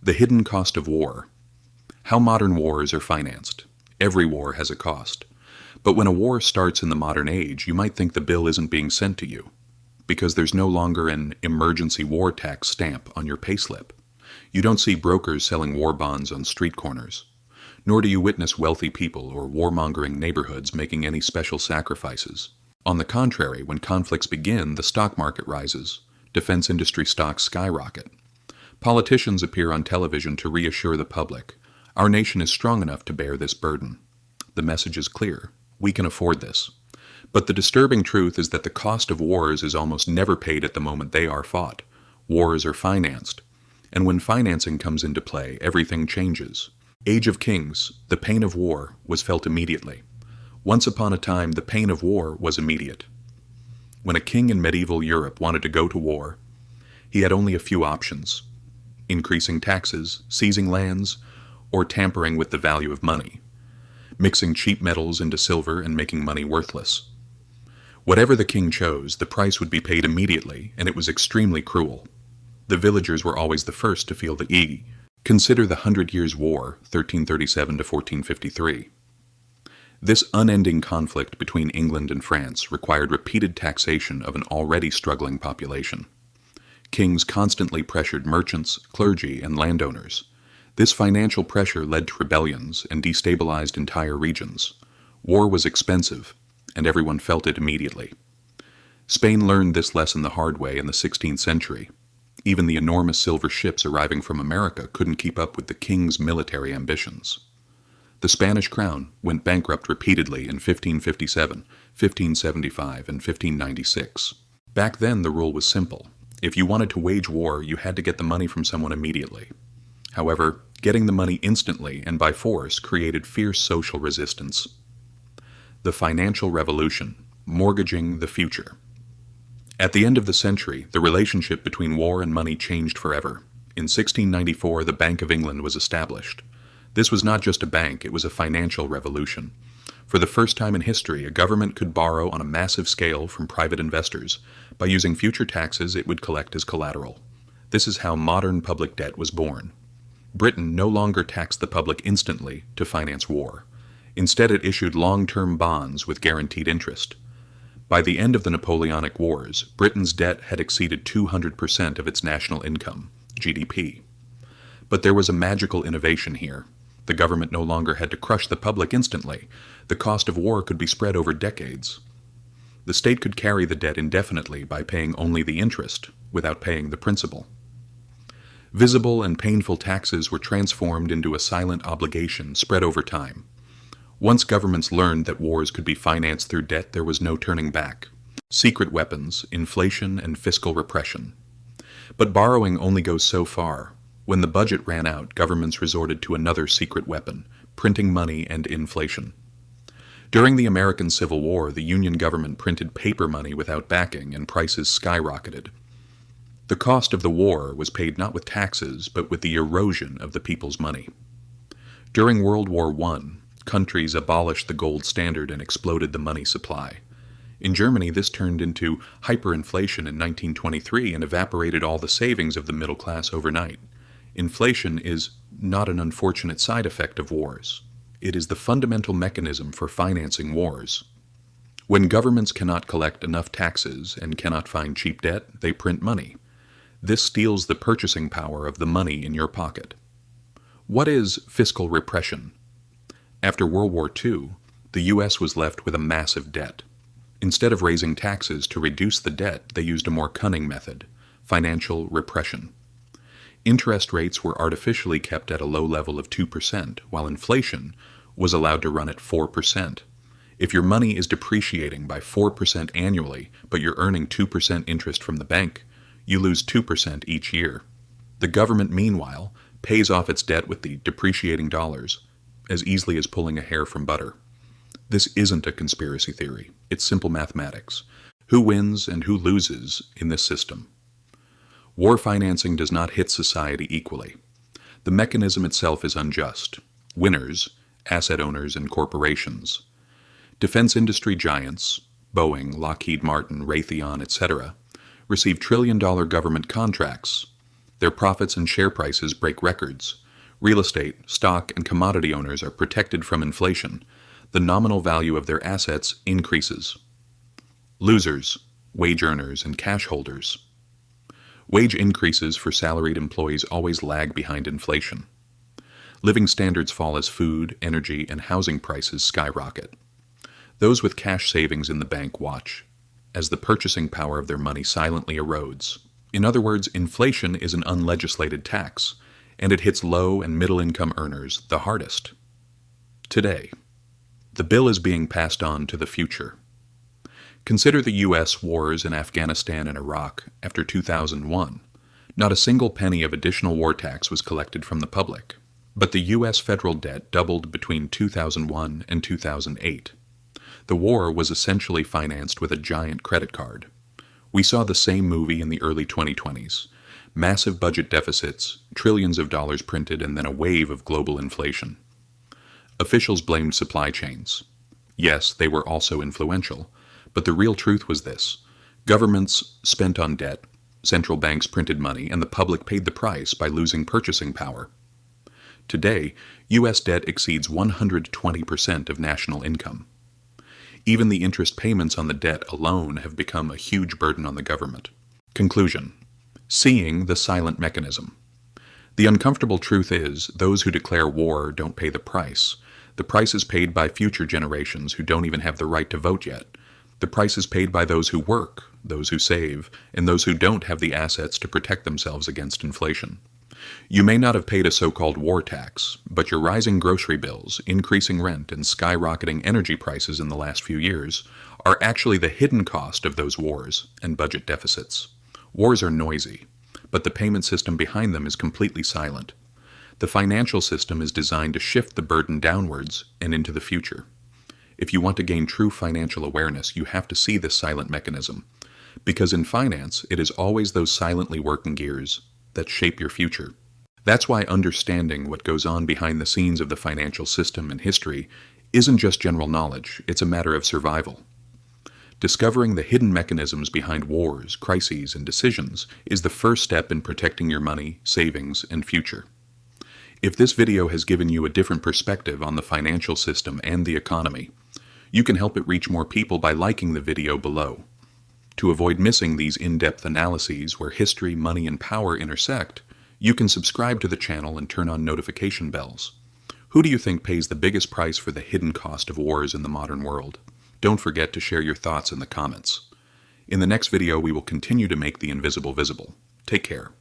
The hidden cost of war. How modern wars are financed. Every war has a cost. But when a war starts in the modern age, you might think the bill isn't being sent to you, because there's no longer an emergency war tax stamp on your payslip. You don't see brokers selling war bonds on street corners. Nor do you witness wealthy people or warmongering neighborhoods making any special sacrifices. On the contrary, when conflicts begin, the stock market rises. Defense industry stocks skyrocket. Politicians appear on television to reassure the public. Our nation is strong enough to bear this burden. The message is clear. We can afford this. But the disturbing truth is that the cost of wars is almost never paid at the moment they are fought. Wars are financed. And when financing comes into play, everything changes. Age of Kings, the pain of war, was felt immediately. Once upon a time, the pain of war was immediate. When a king in medieval Europe wanted to go to war, he had only a few options: increasing taxes, seizing lands, or tampering with the value of money, mixing cheap metals into silver and making money worthless. Whatever the king chose, the price would be paid immediately, and it was extremely cruel. The villagers were always the first to feel the ague. Consider the 100 Years' War, 1337 to 1453. This unending conflict between England and France required repeated taxation of an already struggling population. Kings constantly pressured merchants, clergy, and landowners. This financial pressure led to rebellions and destabilized entire regions. War was expensive, and everyone felt it immediately. Spain learned this lesson the hard way in the 16th century. Even the enormous silver ships arriving from America couldn't keep up with the king's military ambitions. The Spanish crown went bankrupt repeatedly in 1557, 1575, and 1596. Back then, the rule was simple. If you wanted to wage war, you had to get the money from someone immediately. However, getting the money instantly and by force created fierce social resistance. The financial revolution, mortgaging the future. At the end of the century, the relationship between war and money changed forever. In 1694, the Bank of England was established. This was not just a bank, it was a financial revolution. For the first time in history, a government could borrow on a massive scale from private investors. By using future taxes it would collect as collateral. This is how modern public debt was born. Britain no longer taxed the public instantly to finance war. Instead, it issued long-term bonds with guaranteed interest. By the end of the Napoleonic Wars, Britain's debt had exceeded 200% of its national income, GDP. But there was a magical innovation here. The government no longer had to crush the public instantly. The cost of war could be spread over decades. The state could carry the debt indefinitely by paying only the interest, without paying the principal. Visible and painful taxes were transformed into a silent obligation spread over time. Once governments learned that wars could be financed through debt, there was no turning back. Secret weapons, inflation, and fiscal repression. But borrowing only goes so far. When the budget ran out, governments resorted to another secret weapon: printing money and inflation. During the American Civil War, the Union government printed paper money without backing, and prices skyrocketed. The cost of the war was paid not with taxes, but with the erosion of the people's money. During World War I, countries abolished the gold standard and exploded the money supply. In Germany, this turned into hyperinflation in 1923 and evaporated all the savings of the middle class overnight. Inflation is not an unfortunate side effect of wars. It is the fundamental mechanism for financing wars. When governments cannot collect enough taxes and cannot find cheap debt, they print money. This steals the purchasing power of the money in your pocket. What is fiscal repression? After World War II, the U.S. was left with a massive debt. Instead of raising taxes to reduce the debt, they used a more cunning method: financial repression. Interest rates were artificially kept at a low level of 2%, while inflation was allowed to run at 4%. If your money is depreciating by 4% annually, but you're earning 2% interest from the bank, you lose 2% each year. The government, meanwhile, pays off its debt with the depreciating dollars as easily as pulling a hair from butter. This isn't a conspiracy theory. It's simple mathematics. Who wins and who loses in this system? War financing does not hit society equally. The mechanism itself is unjust. Winners, asset owners and corporations. Defense industry giants, Boeing, Lockheed Martin, Raytheon, etc., receive trillion-dollar government contracts. Their profits and share prices break records. Real estate, stock, and commodity owners are protected from inflation. The nominal value of their assets increases. Losers, wage earners, and cash holders. Wage increases for salaried employees always lag behind inflation. Living standards fall as food, energy, and housing prices skyrocket. Those with cash savings in the bank watch as the purchasing power of their money silently erodes. In other words, inflation is an unlegislated tax, and it hits low and middle-income earners the hardest. Today, the bill is being passed on to the future. Consider the U.S. wars in Afghanistan and Iraq after 2001. Not a single penny of additional war tax was collected from the public, but the U.S. federal debt doubled between 2001 and 2008. The war was essentially financed with a giant credit card. We saw the same movie in the early 2020s. Massive budget deficits, trillions of dollars printed, and then a wave of global inflation. Officials blamed supply chains. Yes, they were also influential, but the real truth was this. Governments spent on debt, central banks printed money, and the public paid the price by losing purchasing power. Today, U.S. debt exceeds 120% of national income. Even the interest payments on the debt alone have become a huge burden on the government. Conclusion. Seeing the silent mechanism. The uncomfortable truth is, those who declare war don't pay the price. The price is paid by future generations who don't even have the right to vote yet. The price is paid by those who work, those who save, and those who don't have the assets to protect themselves against inflation. You may not have paid a so-called war tax, but your rising grocery bills, increasing rent, and skyrocketing energy prices in the last few years are actually the hidden cost of those wars and budget deficits. Wars are noisy, but the payment system behind them is completely silent. The financial system is designed to shift the burden downwards and into the future. If you want to gain true financial awareness, you have to see this silent mechanism, because in finance, it is always those silently working gears that shape your future. That's why understanding what goes on behind the scenes of the financial system and history isn't just general knowledge, it's a matter of survival. Discovering the hidden mechanisms behind wars, crises, and decisions is the first step in protecting your money, savings, and future. If this video has given you a different perspective on the financial system and the economy, you can help it reach more people by liking the video below. To avoid missing these in-depth analyses where history, money, and power intersect, you can subscribe to the channel and turn on notification bells. Who do you think pays the biggest price for the hidden cost of wars in the modern world? Don't forget to share your thoughts in the comments. In the next video, we will continue to make the invisible visible. Take care.